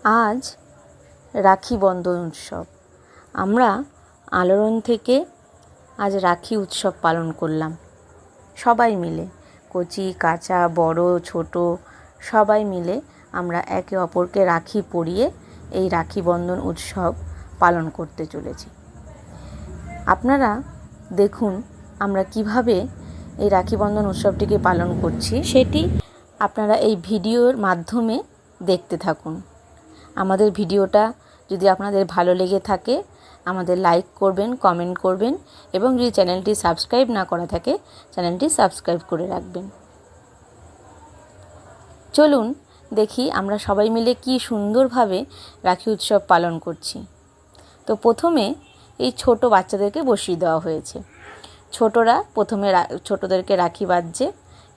আজ রাখি বন্ধন উৎসব। আমরা আলোড়ন থেকে আজ রাখি উৎসব পালন করলাম সবাই মিলে, কচি কাঁচা বড় ছোট সবাই মিলে আমরা একে অপরকে রাখি পরিয়ে এই রাখি বন্ধন উৎসব পালন করতে চলেছি। আপনারা দেখুন আমরা কিভাবে এই রাখি বন্ধন উৎসবটিকে পালন করছি, সেটি আপনারা এই ভিডিওর মাধ্যমে দেখতে থাকুন। আমাদের ভিডিওটা যদি আপনাদের ভালো লেগে থাকে আমাদের লাইক করবেন, কমেন্ট করবেন এবং যদি চ্যানেলটি সাবস্ক্রাইব না করা থাকে চ্যানেলটি সাবস্ক্রাইব করে রাখবেন। চলুন দেখি আমরা সবাই মিলে কি সুন্দরভাবে রাখি উৎসব পালন করছি। তো প্রথমে এই ছোট বাচ্চাদেরকে বসিয়ে দেওয়া হয়েছে। ছোটরা প্রথমে ছোটদেরকে রাখি বাঁধছে।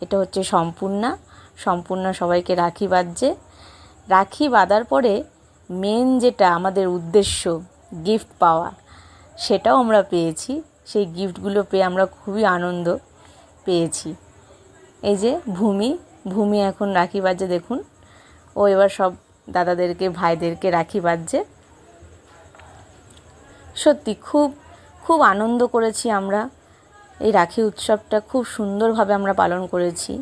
এটা হচ্ছে সম্পূর্ণা সবাইকে রাখি বাঁধছে। রাখি বাঁধার পরে মেন যেটা আমাদের উদ্দেশ্য গিফট পাওয়া, সেটাও আমরা পেয়েছি। সেই গিফটগুলো পেয়ে আমরা খুবই আনন্দ পেয়েছি। এই যে ভূমি এখন রাখি বাঁধছে, দেখুন ও এবার সব দাদাদেরকে ভাইদেরকে রাখি বাঁধছে। সত্যি খুব খুব আনন্দ করেছি আমরা। এই রাখি উৎসবটা খুব সুন্দরভাবে আমরা পালন করেছি।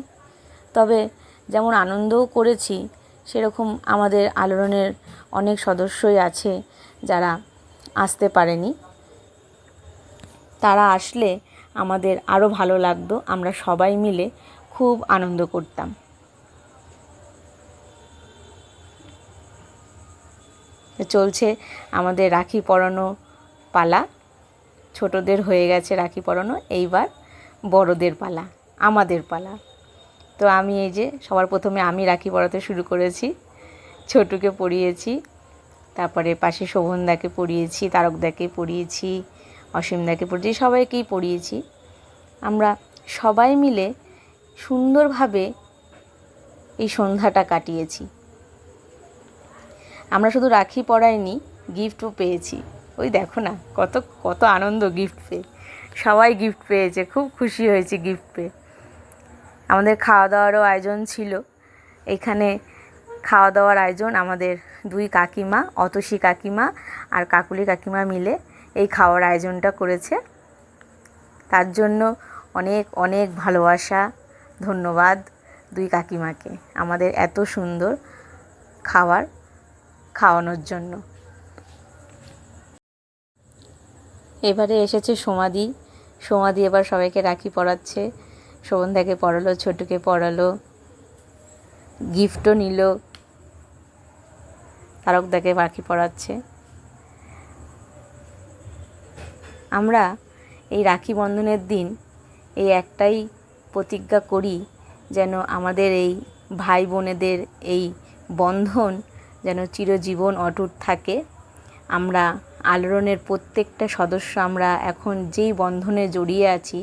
তবে যেমন আনন্দও করেছি সেরকম আমাদের আলোড়নের অনেক সদস্যই আছে যারা আসতে পারেনি। তারা আসলে আমাদের আরও ভালো লাগতো, আমরা সবাই মিলে খুব আনন্দ করতাম। চলছে আমাদের রাখি পরানো পালা। ছোটদের হয়ে গেছে রাখি পরানো, এইবার বড়দের পালা, আমাদের পালা। তো আমি এই যে সবার প্রথমে আমি রাখি পরাতে শুরু করেছি। ছোটুকে পরিয়েছি, তারপরে পাশে শোভনদাকে পরিয়েছি, তারকদাকে পরিয়েছি, অসীমদাকে পরিয়েছি, সবাইকেই পরিয়েছি। আমরা সবাই মিলে সুন্দরভাবে এই সন্ধ্যাটা কাটিয়েছি। আমরা শুধু রাখি পরাইনি, গিফটও পেয়েছি। ওই দেখো না কত কত আনন্দ গিফট পেয়ে, সবাই গিফট পেয়েছে, খুব খুশি হয়েছি গিফট পেয়ে। আমাদের খাওয়া দাওয়ারও আয়োজন ছিল। এখানে খাওয়া দাওয়ার আয়োজন আমাদের দুই কাকিমা, অতসী কাকিমা আর কাকুলি কাকিমা মিলে এই খাওয়ার আয়োজনটা করেছে। তার জন্য অনেক অনেক ভালোবাসা, ধন্যবাদ দুই কাকিমাকে আমাদের এত সুন্দর খাওয়ানোর জন্য। এবারে এসেছে সোমাদি এবার সবাইকে রাখি পরাচ্ছে। শোভনদাকে পরালো, ছোটুকে পরালো, গিফটও নিল, তারকদাকে রাখি পরাচ্ছে। আমরা এই রাখি বন্ধনের দিন এই একটাই প্রতিজ্ঞা করি, যেন আমাদের এই ভাই বোনেদের এই বন্ধন যেন চিরজীবন অটুট থাকে। আমরা আলোড়নের প্রত্যেকটা সদস্য আমরা এখন যেই বন্ধনে জড়িয়ে আছি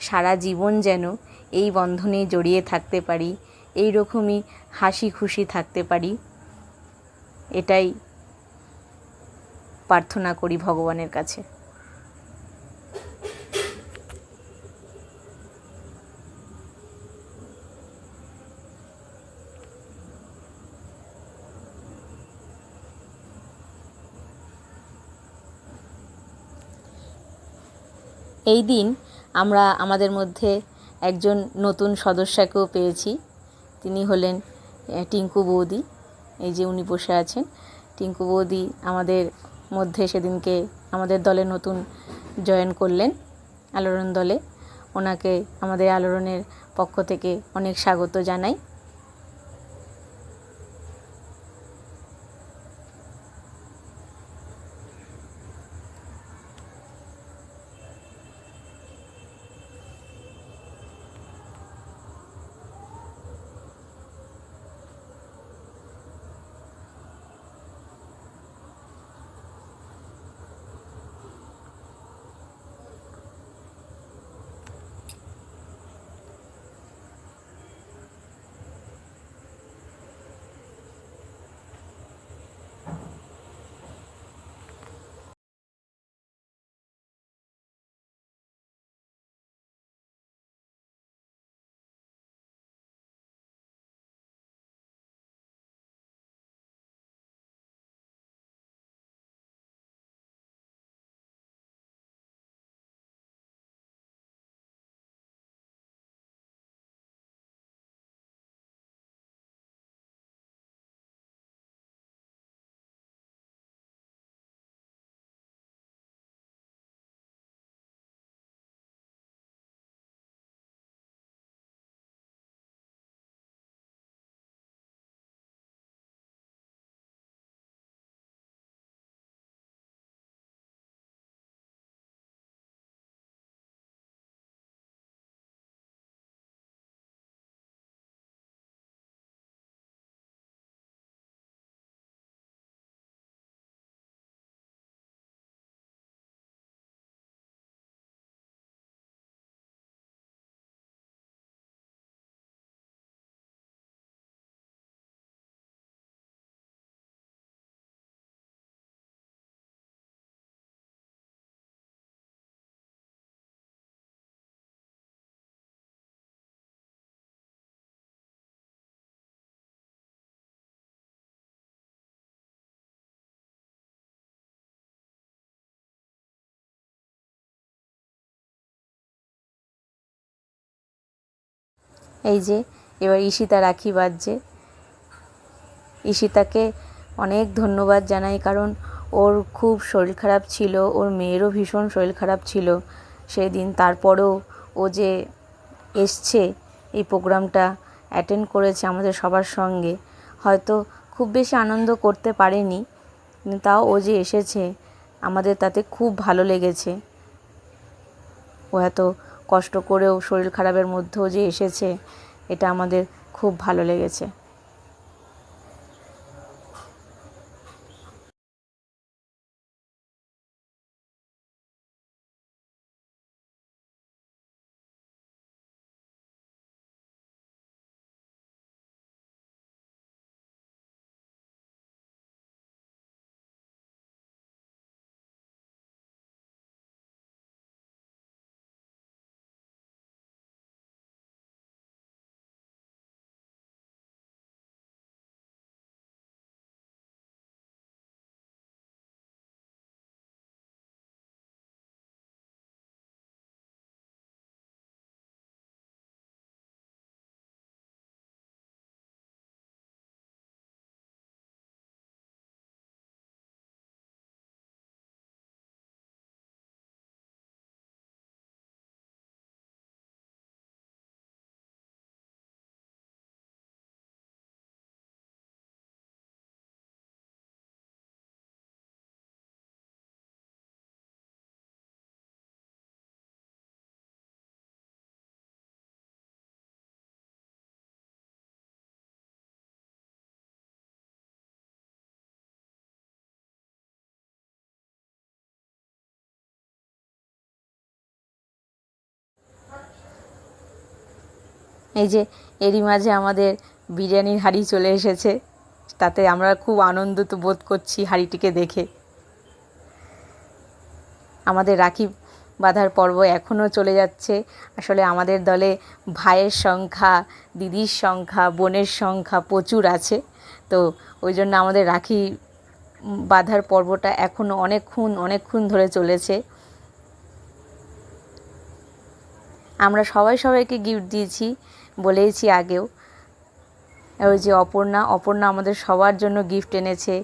সারা জীবন যেন এই বন্ধনেই জড়িয়ে থাকতে পারি, এই রকমই হাসি খুশি থাকতে পারি, এটাই প্রার্থনা করি ভগবানের কাছে। এই দিন আমরা আমাদের মধ্যে একজন নতুন সদস্যকেও পেয়েছি। তিনি হলেন টিঙ্কু বৌদি। এই যে উনি বসে আছেন, টিঙ্কু বৌদি আমাদের মধ্যে সেদিনকে আমাদের দলে নতুন জয়েন করলেন, আলোড়ন দলে। ওনাকে আমাদের আলোড়নের পক্ষ থেকে অনেক স্বাগত জানাই। এই যে এবার ঈশিতা রাখি বাঁধছে। ঈশিতাকে অনেক ধন্যবাদ জানাই, কারণ ওর খুব শরীর খারাপ ছিল, ওর মেয়েরও ভীষণ শরীর খারাপ ছিল সেদিন। তারপরেও ও যে এসছে, এই প্রোগ্রামটা অ্যাটেন্ড করেছে আমাদের সবার সঙ্গে। হয়তো খুব বেশি আনন্দ করতে পারেনি, কিন্তু তাও ও যে এসেছে আমাদের তাতে খুব ভালো লেগেছে। ও এত কষ্ট করেও শরীর খারাপের মধ্যেও যে এসেছে, এটা আমাদের খুব ভালো লেগেছে। এই যে এরই মাঝে আমাদের বিরিয়ানির হাঁড়ি চলে এসেছে, তাতে আমরা খুব আনন্দিত বোধ করছি হাঁড়িটিকে দেখে। আমাদের রাখি বাঁধার পর্ব এখনও চলে যাচ্ছে। আসলে আমাদের দলে ভাইয়ের সংখ্যা, দিদির সংখ্যা, বোনের সংখ্যা প্রচুর আছে, তো ওই জন্য আমাদের রাখি বাঁধার পর্বটা এখনও অনেকক্ষণ ধরে চলেছে। আমরা সবাইকে গিফট দিয়েছি, বলেইছি আগেও। ওই যে অপর্ণা আমাদের সবার জন্য গিফট এনেছে,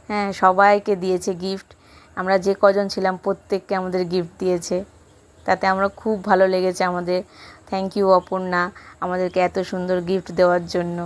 হ্যাঁ সবাইকে দিয়েছে গিফট। আমরা যে কজন ছিলাম প্রত্যেককে আমাদের গিফট দিয়েছে, তাতে আমরা খুব ভালো লেগেছে আমাদের। থ্যাংক ইউ অপর্ণা, আমাদেরকে এত সুন্দর গিফট দেওয়ার জন্য।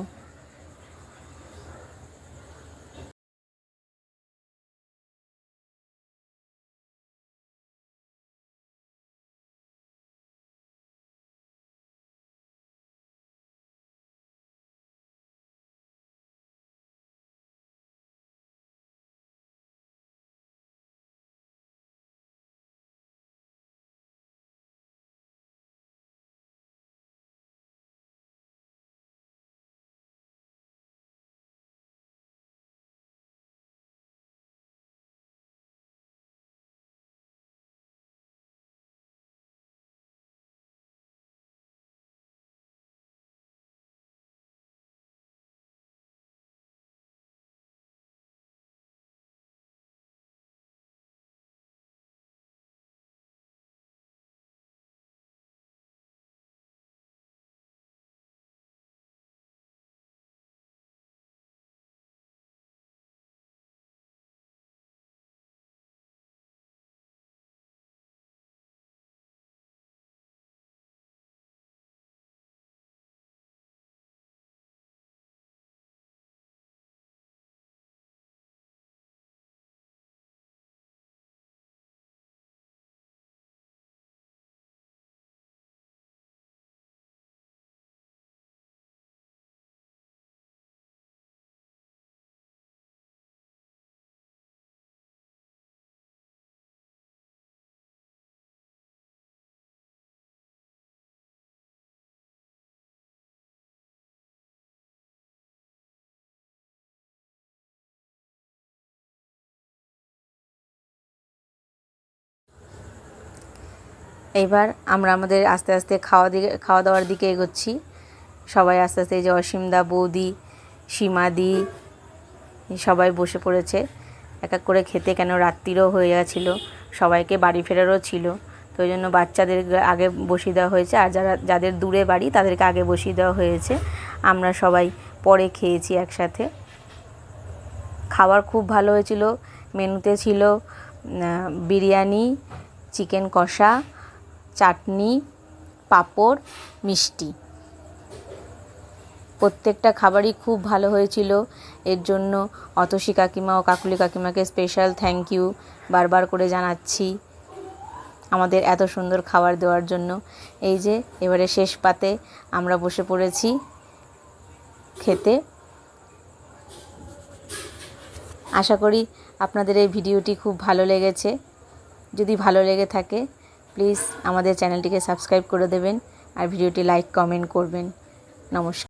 এইবার আমরা আমাদের আস্তে আস্তে খাওয়া দাওয়ার দিকে এগোচ্ছি। সবাই আস্তে আস্তে, এই যে অসীমদা, বৌদি, সীমাদি সবাই বসে পড়েছে এক এক করে খেতে, কেন রাত্রিরও হয়ে গেছিলো, সবাইকে বাড়ি ফেরারও ছিল। তো ওই জন্য বাচ্চাদের আগে বসিয়ে দেওয়া হয়েছে, আর যাদের দূরে বাড়ি তাদেরকে আগে বসিয়ে দেওয়া হয়েছে। আমরা সবাই পরে খেয়েছি একসাথে। খাবার খুব ভালো হয়েছিল। মেনুতে ছিল বিরিয়ানি, চিকেন কষা, চাটনি, পাঁপড়, মিষ্টি। প্রত্যেকটা খাবারই খুব ভালো হয়েছিল। এর জন্য অতসী কাকিমা ও কাকুলি কাকিমাকে স্পেশাল থ্যাংক ইউ বারবার করে জানাচ্ছি আমাদের এত সুন্দর খাবার দেওয়ার জন্য। এই যে এবারে শেষ পাতে আমরা বসে পড়েছি খেতে। আশা করি আপনাদের এই ভিডিওটি খুব ভালো লেগেছে। যদি ভালো লেগে থাকে প্লিজ আমাদের চ্যানেলটিকে সাবস্ক্রাইব করে দেবেন আর ভিডিওটি লাইক কমেন্ট করবেন। নমস্কার।